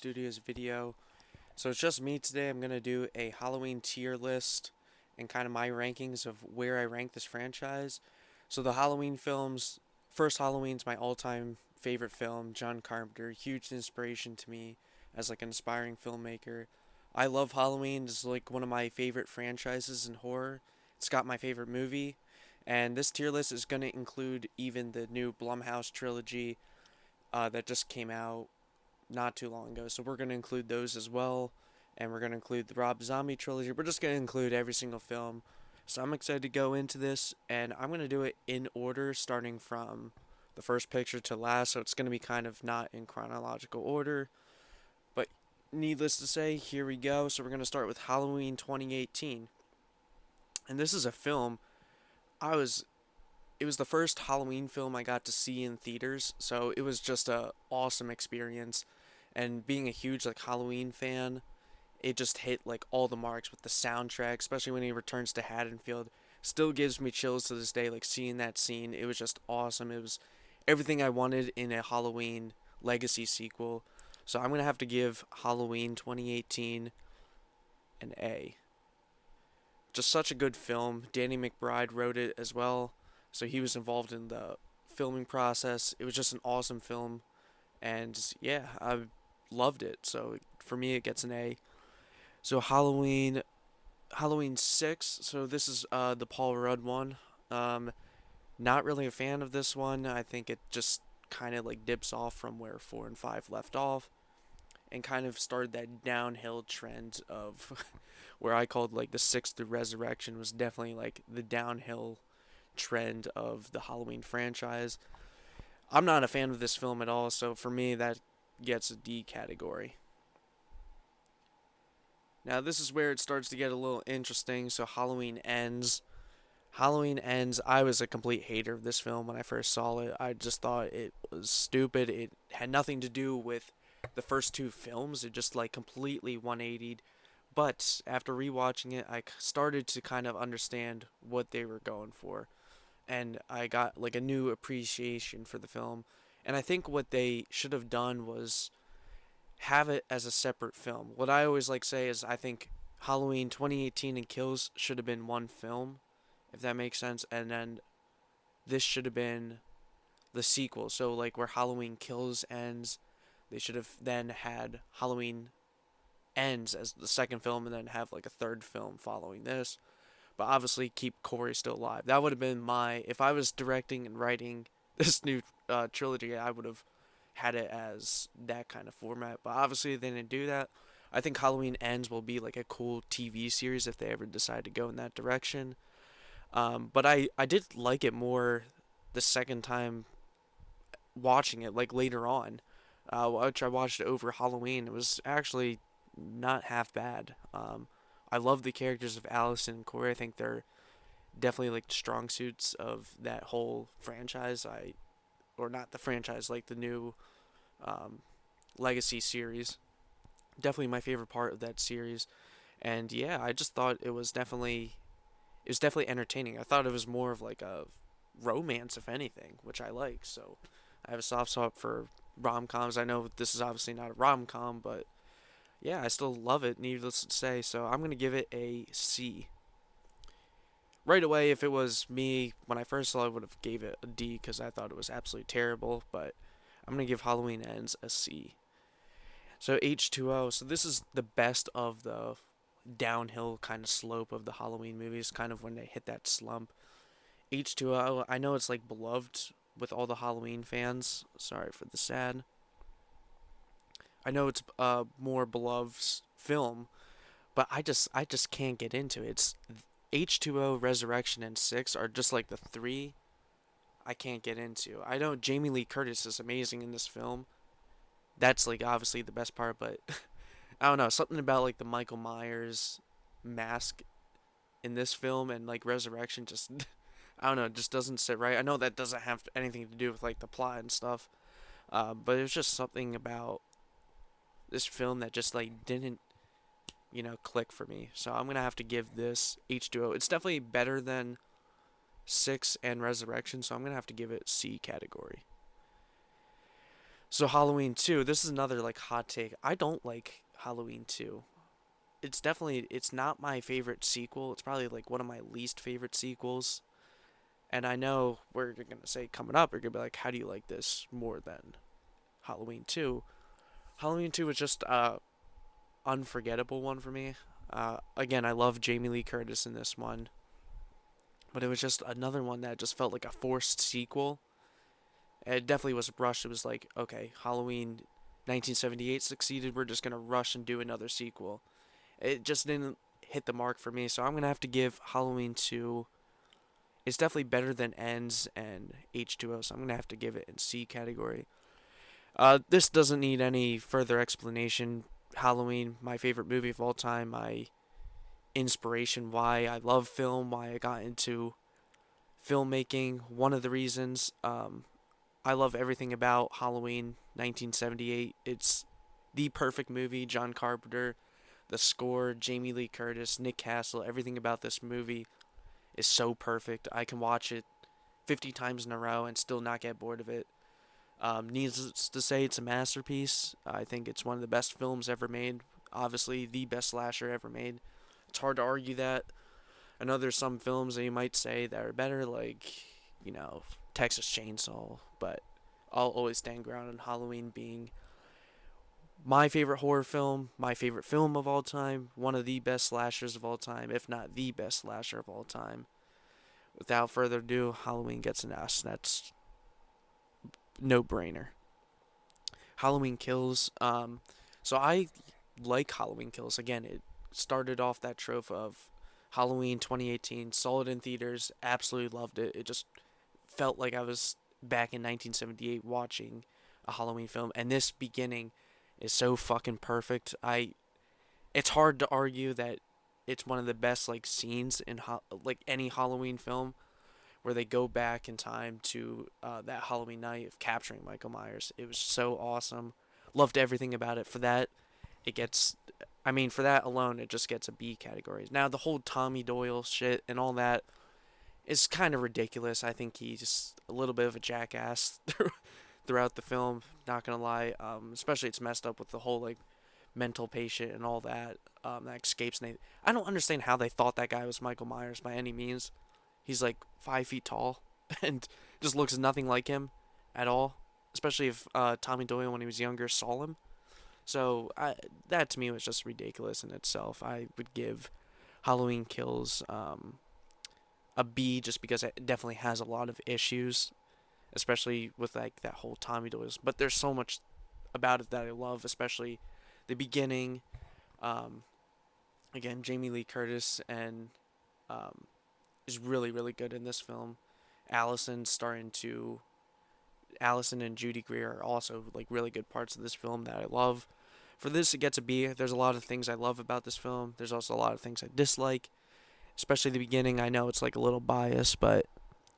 Studios video. So it's just me today. I'm going to do a Halloween tier list and kind of my rankings of where I rank this franchise. So the Halloween films, first Halloween's my all-time favorite film, John Carpenter, huge inspiration to me as like an aspiring filmmaker. I love Halloween. It's like one of my favorite franchises in horror. It's got my favorite movie, and this tier list is going to include even the new Blumhouse trilogy that just came out not too long ago. So we're going to include those as well. And we're going to include the Rob Zombie trilogy. We're just going to include every single film. So I'm excited to go into this. And I'm going to do it in order, starting from the first picture to last. So it's going to be kind of not in chronological order. But needless to say, here we go. So we're going to start with Halloween 2018. And this is a film I was it was the first Halloween film I got to see in theaters, so it was just a awesome experience. And being a huge like Halloween fan, it just hit like all the marks with the soundtrack, especially when he returns to Haddonfield. Still gives me chills to this day, like seeing that scene. It was just awesome. It was everything I wanted in a Halloween legacy sequel. So I'm gonna have to give Halloween 2018 an A. Just such a good film. Danny McBride wrote it as well, so he was involved in the filming process. It was just an awesome film, and yeah, I loved it. So for me, it gets an A. So Halloween 6. So this is the Paul Rudd one. Um, Not really a fan of this one. I think it just kind of like dips off from where 4 and 5 left off, and kind of started that downhill trend of where I called like the sixth through Resurrection was definitely like the downhill trend of the Halloween franchise. I'm not a fan of this film at all, so for me that gets a D category. Now this is where it starts to get a little interesting. So Halloween Ends. Halloween Ends. I was a complete hater of this film when I first saw it. I just thought it was stupid. It had nothing to do with the first two films. It just like completely 180'd. But after rewatching it, I started to kind of understand what they were going for, and I got like a new appreciation for the film. And I think what they should have done was have it as a separate film. What I always like say is I think Halloween 2018 and Kills should have been one film, if that makes sense, and then this should have been the sequel. So like where Halloween Kills ends, they should have then had Halloween Ends as the second film and then have like a third film following this. But obviously keep Corey still alive. That would have been my if I was directing and writing this new trilogy, I would have had it as that kind of format. But obviously they didn't do that. I think Halloween Ends will be like a cool TV series if they ever decide to go in that direction. But I did like it more the second time watching it, like later on, which I watched it over Halloween. It was actually not half bad. I love the characters of Allison and Corey. I think they're definitely like strong suits of that whole franchise. Or not the franchise, like the new um, Legacy series. Definitely my favorite part of that series. And yeah, I just thought it was definitely entertaining. I thought it was more of like a romance, if anything, which I like. So I have a soft spot for rom coms. I know this is obviously not a rom com, but yeah, I still love it, needless to say. So I'm gonna give it a C. Right away, if it was me when I first saw it, I would have gave it a D because I thought it was absolutely terrible. But I'm gonna give Halloween Ends a C. So H2O. So this is the best of the downhill kind of slope of the Halloween movies, kind of when they hit that slump. H2O. I know it's like beloved with all the Halloween fans. Sorry for the sad. I know it's a more beloved film, but I just can't get into it. It's H2O, Resurrection, and Six are just like the three I can't get into. I know Jamie Lee Curtis is amazing in this film. That's like obviously the best part, but I don't know, something about like the Michael Myers mask in this film and like Resurrection just I don't know, it just doesn't sit right. I know that doesn't have anything to do with like the plot and stuff, but it was just something about this film that just like didn't click for me. So I'm gonna have to give this H2O. It's definitely better than Six and Resurrection, so I'm gonna have to give it C category. So Halloween 2, this is another like hot take. I don't like Halloween 2. It's not my favorite sequel. It's probably like one of my least favorite sequels. And I know we're going to say coming up, you're going to be like, how do you like this more than Halloween 2? Halloween 2 was just a unforgettable one for me. Again, I love Jamie Lee Curtis in this one, but it was just another one that just felt like a forced sequel. It definitely was rushed. It was like, okay, Halloween 1978 succeeded. We're just going to rush and do another sequel. It just didn't hit the mark for me, so I'm going to have to give Halloween 2. It's definitely better than Ends and H2O, so I'm going to have to give it in C category. This doesn't need any further explanation. Halloween, my favorite movie of all time, my inspiration, why I love film, why I got into filmmaking. One of the reasons I love everything about Halloween 1978. It's the perfect movie. John Carpenter, the score, Jamie Lee Curtis, Nick Castle, everything about this movie is so perfect. I can watch it 50 times in a row and still not get bored of it. Needless to say, it's a masterpiece. I think it's one of the best films ever made. Obviously, the best slasher ever made. It's hard to argue that. I know there's some films that you might say that are better, like, Texas Chainsaw, but I'll always stand ground on Halloween being my favorite horror film, my favorite film of all time, one of the best slashers of all time, if not the best slasher of all time. Without further ado, Halloween gets an S. That's no brainer. Halloween Kills. So I like Halloween Kills. Again, it started off that trope of Halloween 2018, saw it in theaters, absolutely loved it. It just felt like I was back in 1978 watching a Halloween film, and this beginning is so fucking perfect. It's hard to argue that it's one of the best like scenes in like any Halloween film where they go back in time to that Halloween night of capturing Michael Myers. It was so awesome. Loved everything about it. For that, it gets. I mean, for that alone, it just gets a B category. Now, the whole Tommy Doyle shit and all that is kind of ridiculous. I think he's a little bit of a jackass throughout the film. Not gonna lie. Especially it's messed up with the whole like mental patient and all that. That escapes. I don't understand how they thought that guy was Michael Myers by any means. He's like 5 feet tall and just looks nothing like him at all. Especially if Tommy Doyle, when he was younger, saw him. So that to me was just ridiculous in itself. I would give Halloween Kills a B just because it definitely has a lot of issues, especially with like that whole Tommy Doyle's. But there's so much about it that I love, especially the beginning. Um, Again, Jamie Lee Curtis and um, is really really good in this film. Allison starting to Allison and Judy Greer are also like really good parts of this film that I love. For this, it gets a B. There's a lot of things I love about this film. There's also a lot of things I dislike, especially the beginning. I know it's like a little biased, but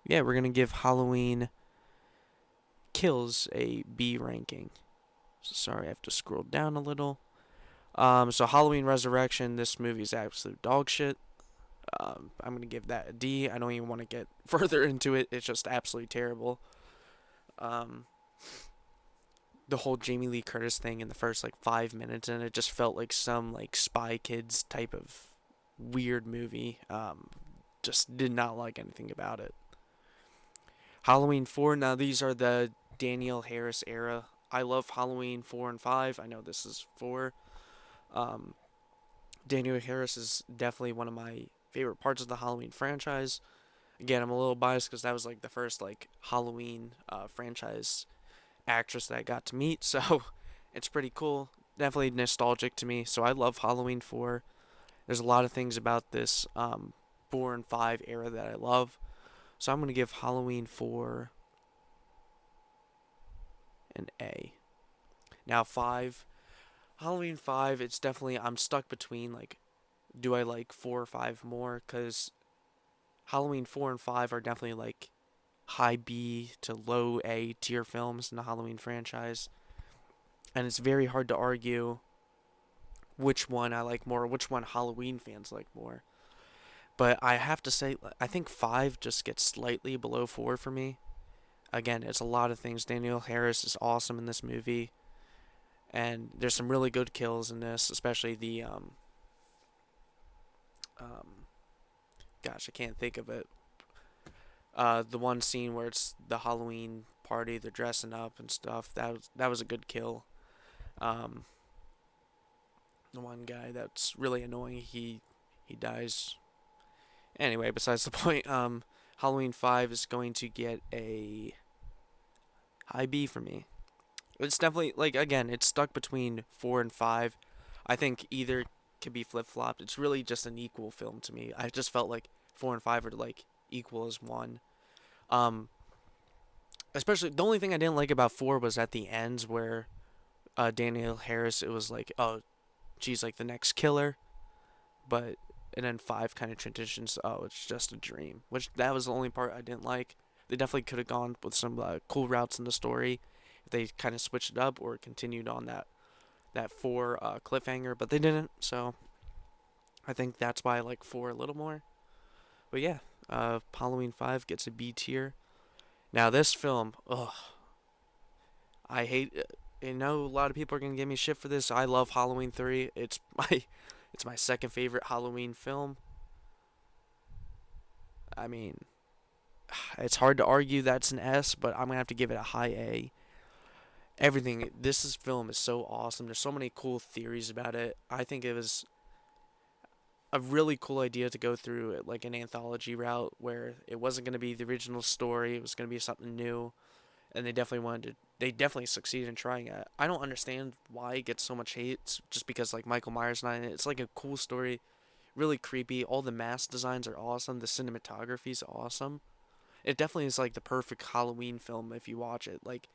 yeah, we're gonna give Halloween Kills a B ranking. So sorry, I have to scroll down a little. So Halloween Resurrection, this movie is absolute dog shit. I'm gonna give that a D. I don't even want to get further into it. It's just absolutely terrible. Um, the whole Jamie Lee Curtis thing in the first like 5 minutes, and it just felt like some like Spy Kids type of weird movie. Just did not like anything about it. Halloween 4. Now these are the Danielle Harris era. I love Halloween 4 and 5. I know this is 4. Um, Danielle Harris is definitely one of my favorite parts of the Halloween franchise. Again, I'm a little biased because that was like the first like Halloween franchise actress that I got to meet, so it's pretty cool. Definitely nostalgic to me. So I love Halloween 4. There's a lot of things about this 4 and 5 era that I love. So I'm gonna give Halloween 4 an A. Now 5, Halloween 5. It's definitely I'm stuck between like, do I like 4 or 5 more? Because Halloween 4 and 5 are definitely like high B to low A tier films in the Halloween franchise. And it's very hard to argue which one I like more, which one Halloween fans like more. But I have to say, I think 5 just gets slightly below 4 for me. Again, it's a lot of things. Danielle Harris is awesome in this movie, and there's some really good kills in this, especially um, gosh, I can't think of it. The one scene where it's the Halloween party, they're dressing up and stuff. That was a good kill. Um, the one guy that's really annoying, he dies. Anyway, besides the point. Halloween 5 is going to get a high B for me. It's definitely, like, again, it's stuck between 4 and 5. I think either can be flip flopped. It's really just an equal film to me. I just felt like 4 and 5 are like equal as one. Um, Especially the only thing I didn't like about 4 was at the ends where Danielle Harris, it was like, oh, she's like the next killer, but and then 5 kind of transitions. Oh, it's just a dream, which that was the only part I didn't like. They definitely could have gone with some cool routes in the story if they kind of switched it up or continued on that 4 cliffhanger, but they didn't. So I think that's why I like 4 a little more. But yeah, Halloween 5 gets a B tier. Now this film, ugh, I hate. I know a lot of people are gonna give me shit for this. I love Halloween 3. It's my second favorite Halloween film. I mean, it's hard to argue that's an S, but I'm gonna have to give it a high A. Everything film is so awesome. There's so many cool theories about it. I think it was a really cool idea to go through like an anthology route where it wasn't going to be the original story. It was going to be something new, and they definitely succeeded in trying it. I don't understand why it gets so much hate. It's just because like Michael Myers not in it. It's like a cool story, really creepy. All the mask designs are awesome. The cinematography is awesome. It definitely is like the perfect Halloween film if you watch it. Like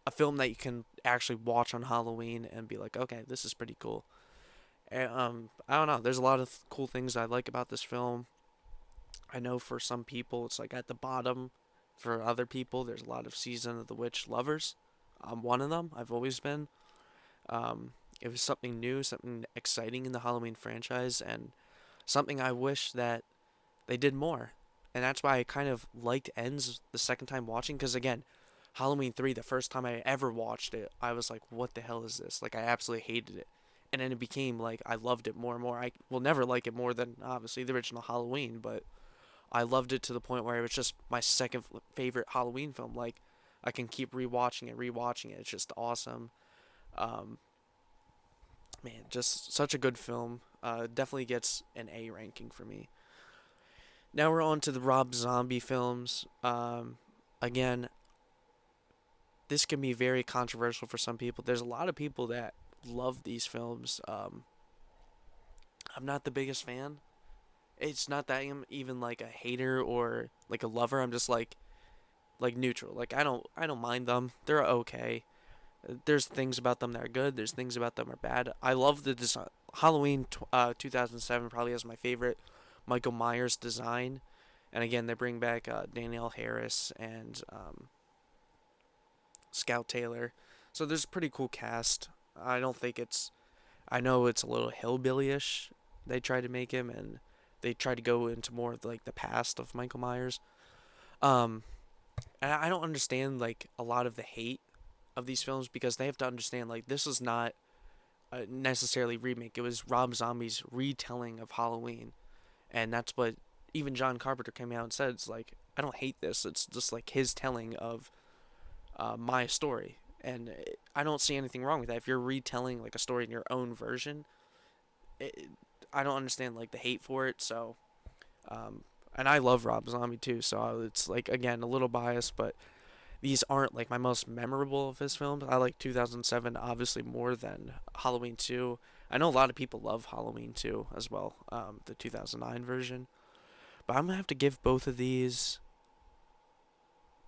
a film that you can actually watch on Halloween and be like, okay, this is pretty cool. And, I don't know. There's a lot of cool things I like about this film. I know for some people it's like at the bottom. For other people, there's a lot of Season of the Witch lovers. I'm one of them. I've always been. It was something new, something exciting in the Halloween franchise, and something I wish that they did more. And that's why I kind of liked Ends the second time watching, because again, Halloween 3, the first time I ever watched it, I was like, what the hell is this? Like, I absolutely hated it. And then it became like, I loved it more and more. I will never like it more than, obviously, the original Halloween, but I loved it to the point where it was just my second favorite Halloween film. Like, I can keep rewatching it. It's just awesome. Um, Man, just such a good film. Definitely gets an A ranking for me. Now we're on to the Rob Zombie films. Again, this can be very controversial for some people. There's a lot of people that love these films. I'm not the biggest fan. It's not that I'm even like a hater or like a lover. I'm just like neutral. Like I don't mind them. They're okay. There's things about them that are good. There's things about them that are bad. I love the design. Halloween 2007 probably has my favorite Michael Myers design. And again, they bring back Danielle Harris and Scout Taylor. So there's a pretty cool cast. I don't think it's. I know it's a little hillbilly-ish. They try to make him, and they try to go into more of like the past of Michael Myers. Um, and I don't understand like a lot of the hate of these films because they have to understand like this is not necessarily remake. It was Rob Zombie's retelling of Halloween, and that's what even John Carpenter came out and said. It's like I don't hate this. It's just like his telling of my story, and I don't see anything wrong with that. If you're retelling like a story in your own version, it, I don't understand like the hate for it. So, um, and I love Rob Zombie too. So it's like again a little biased, but these aren't like my most memorable of his films. I like 2007 obviously more than Halloween 2. I know a lot of people love Halloween 2 as well, the 2009 version. But I'm gonna have to give both of these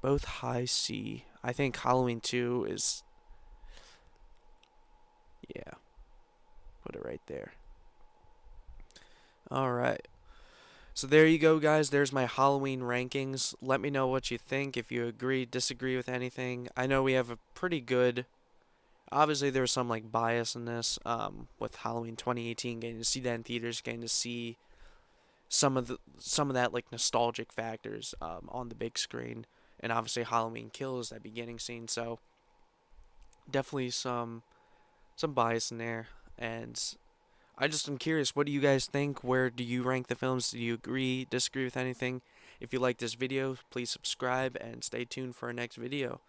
both high C. I think Halloween 2 is, yeah, put it right there. All right. So there you go, guys. There's my Halloween rankings. Let me know what you think, if you agree, disagree with anything. I know we have a pretty good. Obviously, there was some like bias in this, with Halloween 2018, getting to see that in theaters, getting to see some of that like nostalgic factors on the big screen. and obviously Halloween Kills, that beginning scene. So definitely some bias in there, and I just am curious, what do you guys think? Where do you rank the films? Do you agree, disagree with anything? If you like this video, please subscribe and stay tuned for our next video.